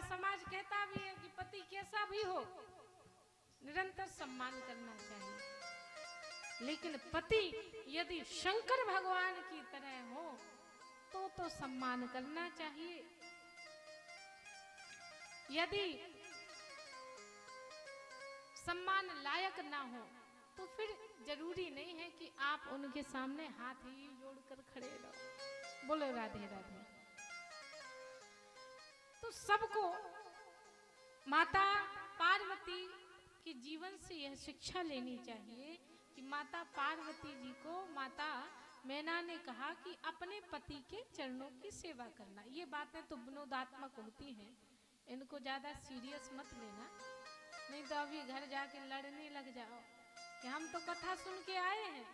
समाज कहता भी है कि पति कैसा भी हो निरंतर सम्मान करना चाहिए, लेकिन पति यदि शंकर भगवान की तरह हो तो सम्मान करना चाहिए। यदि सम्मान लायक ना हो तो फिर जरूरी नहीं है कि आप उनके सामने हाथ ही जोड़कर खड़े रहो। बोलो राधे राधे। तो सबको माता पार्वती के जीवन से यह शिक्षा लेनी चाहिए कि माता पार्वती जी को माता मैना ने कहा कि अपने पति के चरणों की सेवा करना। ये बातें तो विनोदात्मक होती हैं, इनको ज्यादा सीरियस मत लेना, नहीं तो अभी घर जाके लड़ने लग जाओ कि हम तो कथा सुन के आए हैं,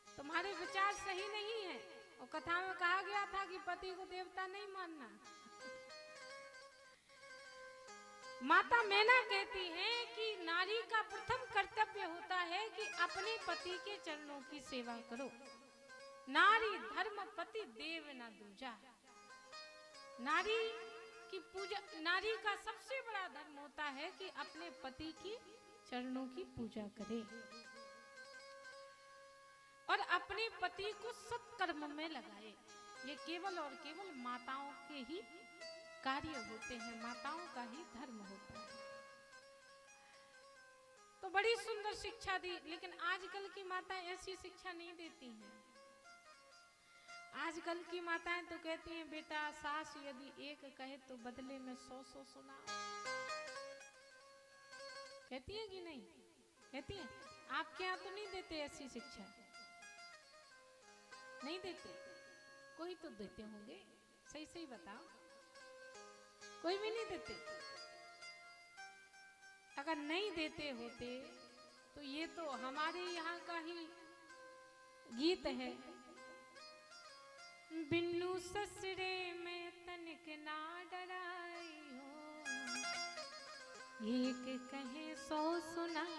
तुम्हारे विचार सही नहीं है। और कथा में कहा गया था कि पति को देवता नहीं मानना। माता मैना कहती हैं कि नारी का प्रथम कर्तव्य होता है कि अपने पति के चरणों की सेवा करो। नारी धर्म पति देव न दूजा। नारी की पूजा, नारी का सबसे बड़ा धर्म होता है कि अपने पति की चरणों की पूजा करे और अपने पति को सत्कर्म में लगाए। ये केवल और केवल माताओं के ही कार्य होते हैं, माताओं का ही धर्म होता है। तो बड़ी सुंदर शिक्षा दी, लेकिन आजकल की माताएं ऐसी शिक्षा नहीं देती हैं। आजकल की माताएं तो कहती हैं बेटा सास यदि एक कहे तो बदले में 100 सुनाओ। कहती है कि नहीं? कहती है। आपके यहाँ तो नहीं देते ऐसी शिक्षा? नहीं देते? कोई तो देते होंगे, सही सही बताओ। कोई भी नहीं देते? अगर नहीं देते होते तो ये तो हमारे यहाँ का ही गीत है, बिन्नू ससुरे में तनिक ना डराई हो, एक कहे 100 सुनाई।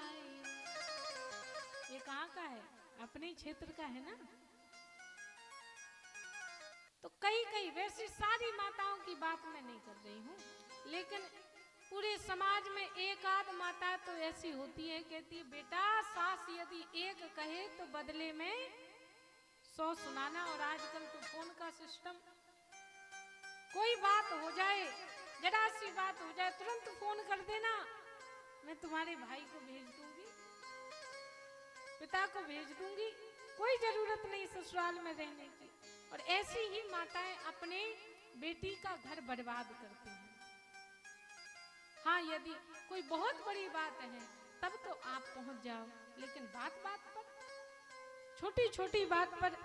ये कहाँ का है? अपने क्षेत्र का है ना। तो कई वैसे सारी माताओं की बात मैं नहीं कर रही हूँ, लेकिन पूरे समाज में एक आध माता तो ऐसी होती है, कहती है बेटा सास यदि एक कहे तो बदले में 100 सुनाना। और आजकल तो फोन का सिस्टम, कोई बात हो जाए, जरा सी बात हो जाए तुरंत फोन कर देना, मैं तुम्हारे भाई को भेज दूंगी, पिता को भेज दूंगी, कोई जरूरत नहीं ससुराल में रहने की। और ऐसी ही माताएं अपने बेटी का घर बर्बाद करती हैं। हाँ, यदि कोई बहुत बड़ी बात है तब तो आप पहुंच जाओ, लेकिन बात पर, छोटी छोटी बात पर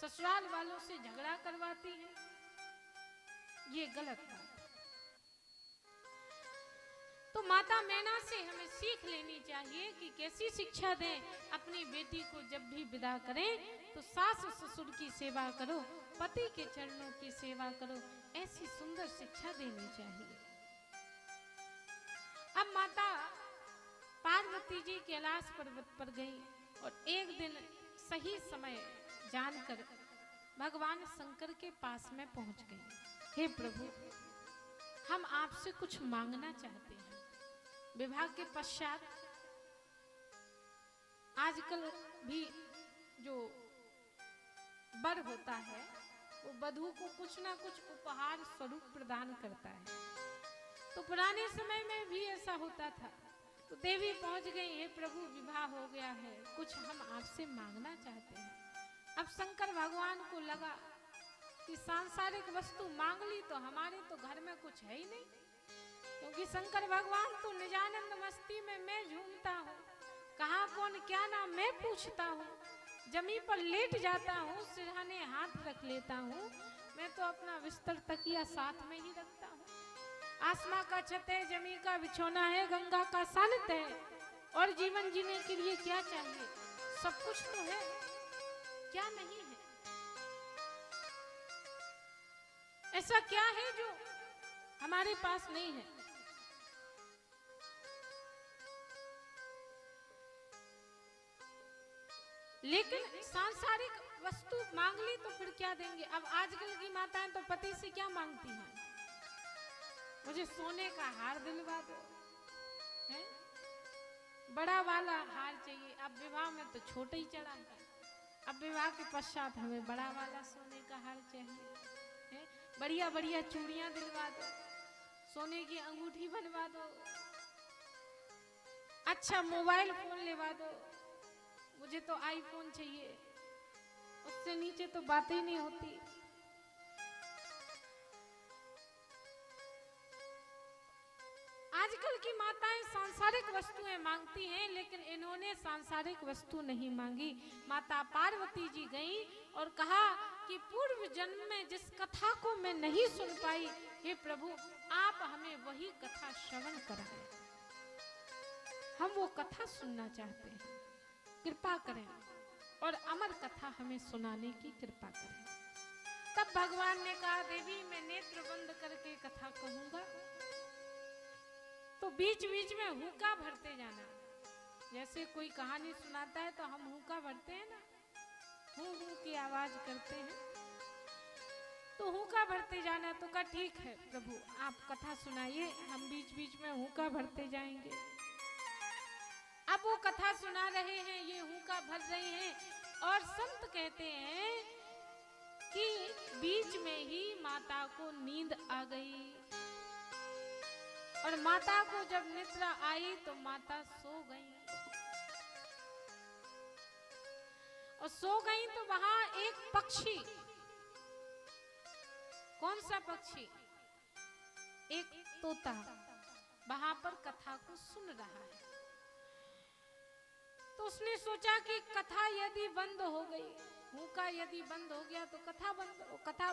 ससुराल वालों से झगड़ा करवाती हैं, ये गलत बात। तो माता मैना से हमें सीख लेनी चाहिए कि कैसी शिक्षा दें अपनी बेटी को। जब भी विदा करें तो सास ससुर की सेवा करो, पति के चरणों की सेवा करो, ऐसी सुंदर शिक्षा देनी चाहिए। अब माता पार्वती जी कैलाश पर्वत पर गई और एक दिन सही समय जानकर भगवान शंकर के पास में पहुंच गई। हे प्रभु, हम आपसे कुछ मांगना चाहते हैं। विवाह के पश्चात आजकल भी जो वर होता है वो वधू को कुछ ना कुछ उपहार स्वरूप प्रदान करता है। तो पुराने समय में भी ऐसा होता था। तो देवी पहुंच गई, हे प्रभु विवाह हो गया है, कुछ हम आपसे मांगना चाहते हैं। अब शंकर भगवान को लगा कि सांसारिक वस्तु मांग ली तो हमारे तो घर में कुछ है ही नहीं, क्योंकि शंकर भगवान तो निजानंद मस्ती में मैं झूमता हूँ, कहाँ कौन क्या नाम मैं पूछता हूँ, जमी पर लेट जाता हूँ, सिरहाने हाथ रख लेता हूँ, मैं तो अपना बिस्तर तकिया साथ में ही रखता हूँ। आसमां का छत है, जमी का बिछौना है, गंगा का सानित है, और जीवन जीने के लिए क्या चाहिए? सब कुछ तो है, क्या नहीं है? ऐसा क्या है जो हमारे पास नहीं है? लेकिन सांसारिक वस्तु मांग ली तो फिर क्या देंगे? अब आजकल की माताएं तो पति से क्या मांगती हैं? मुझे सोने का हार दिलवा दो, है? बड़ा वाला हार चाहिए। अब विवाह में तो छोटा ही चढ़ा है, अब विवाह के पश्चात हमें बड़ा वाला सोने का हार चाहिए, है? बढ़िया बढ़िया चूड़ियां दिलवा दो, सोने की अंगूठी बनवा दो, अच्छा मोबाइल फोन लेवा दो। मुझे तो आईफोन चाहिए, उससे नीचे तो बात ही नहीं होती। आजकल की माताएं सांसारिक वस्तुएं मांगती हैं, लेकिन इन्होंने सांसारिक वस्तु नहीं मांगी। माता पार्वती जी गईं और कहा कि पूर्व जन्म में जिस कथा को मैं नहीं सुन पाई, हे प्रभु आप हमें वही कथा श्रवण कराएं, हम वो कथा सुनना चाहते हैं, कृपा करें और अमर कथा हमें सुनाने की कृपा करें। तब भगवान ने कहा देवी मैं नेत्र बंद करके कथा कहूंगा, तो बीच बीच में हुक्का भरते जाना। जैसे कोई कहानी सुनाता है तो हम हुक्का भरते हैं ना, हूं हूं की आवाज करते हैं, तो हुक्का भरते जाना। तो कहा ठीक है प्रभु आप कथा सुनाइए, हम बीच बीच में हुक्का भरते जाएंगे। अब वो कथा सुना रहे हैं, ये हुक्का भर रहे हैं, और संत कहते हैं कि बीच में ही माता को नींद आ गई, और माता को जब निद्रा आई तो माता सो गई, और सो गई तो वहां एक पक्षी, कौन सा पक्षी, एक तोता वहां पर कथा को सुन रहा है। तो उसने सोचा कि कथा यदि बंद हो गई, हुक्का यदि बंद हो गया तो कथा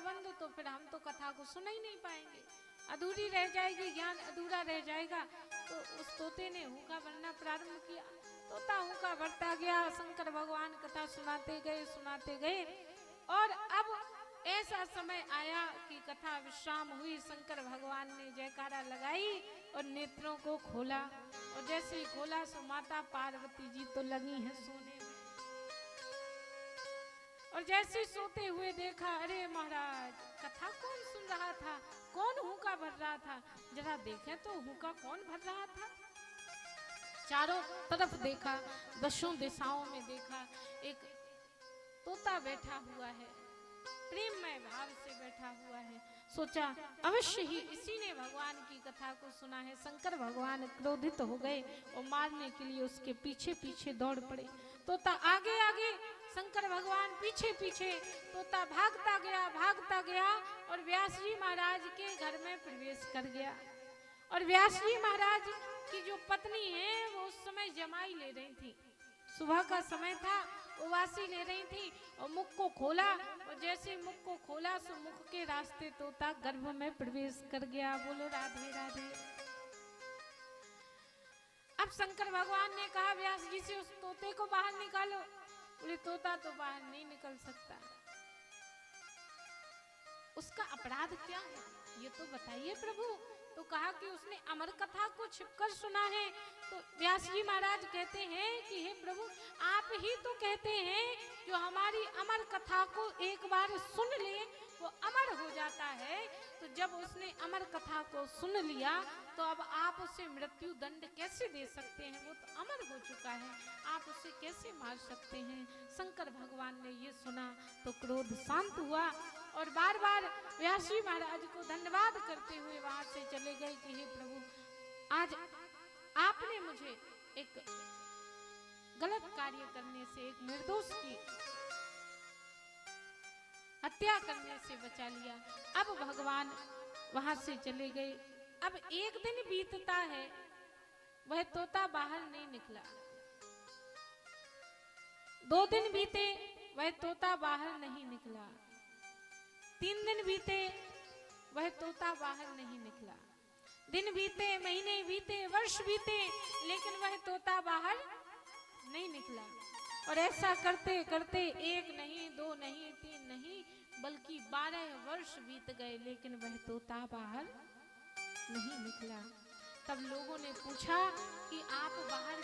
बंद तो फिर हम तो कथा को सुन ही नहीं पाएंगे, अधूरी रह जाएगी, ज्ञान अधूरा रह जाएगा। तो उस तोते ने हुक्का भरना प्रारंभ किया। तोता हुक्का भरता गया, शंकर भगवान कथा सुनाते गए, और अब ऐसा समय आया कि कथा विश्राम हुई। शंकर भगवान ने जयकारा लगाई और नेत्रों को खोला, और जैसे ही खोला सो माता पार्वती जी तो लगी हैं सोने में, और जैसे सोते हुए देखा, अरे महाराज कथा कौन सुन रहा था, कौन हुक्का भर रहा था, जरा देखें तो हुक्का कौन भर रहा था। चारों तरफ देखा, दसों दिशाओं में देखा, एक तोता बैठा हुआ है, प्रेममय भाव से बैठा हुआ है। सोचा अवश्य ही इसी ने भगवान की कथा को सुना है। शंकर भगवान क्रोधित हो गए और मारने के लिए उसके पीछे पीछे दौड़ पड़े। तोता आगे आगे, शंकर भगवान पीछे पीछे, तोता भागता गया और व्यास जी महाराज के घर में प्रवेश कर गया। और व्यास जी महाराज की जो पत्नी है वो उस समय जमाई ले रही थी, सुबह का समय था, उवासी ले रही थी, और मुख को खोला, और जैसे मुख को खोला सो मुख के रास्ते तोता गर्भ में प्रवेश कर गया। बोलो राधे राधे। अब शंकर भगवान ने कहा व्यास जी से उस तोते को बाहर निकालो। बोले तोता तो बाहर नहीं निकल सकता, उसका अपराध क्या है ये तो बताइए प्रभु। तो कहा कि उसने अमर कथा को छिपकर सुना है। तो व्यास जी महाराज कहते हैं कि हे प्रभु आप ही तो कहते हैं जो हमारी अमर कथा को एक बार सुन ले वो अमर हो जाता है। तो जब उसने अमर कथा को सुन लिया तो अब आप उसे मृत्यु दंड कैसे दे सकते हैं, वो तो अमर हो चुका है, आप उसे कैसे मार सकते हैं। शंकर भगवान ने ये सुना तो क्रोध शांत हुआ और बार बार व्यास जी महाराज को धन्यवाद करते हुए वहां से चले गए कि हे प्रभु आज आपने मुझे एक गलत कार्य करने से, एक निर्दोष की हत्या करने से बचा लिया। अब भगवान वहां से चले गए। अब एक दिन बीतता है, वह तोता बाहर नहीं निकला। 2 दिन बीते, वह तोता बाहर नहीं निकला। 3 दिन बीते, वह तोता बाहर नहीं निकला। दिन बीते, महीने बीते, वर्ष बीते, लेकिन वह तोता बाहर नहीं निकला। और ऐसा करते करते 1 नहीं, 2 नहीं, 3 नहीं, बल्कि 12 वर्ष बीत गए, लेकिन वह तोता बाहर नहीं निकला। तब लोगों ने पूछा कि आप बाहर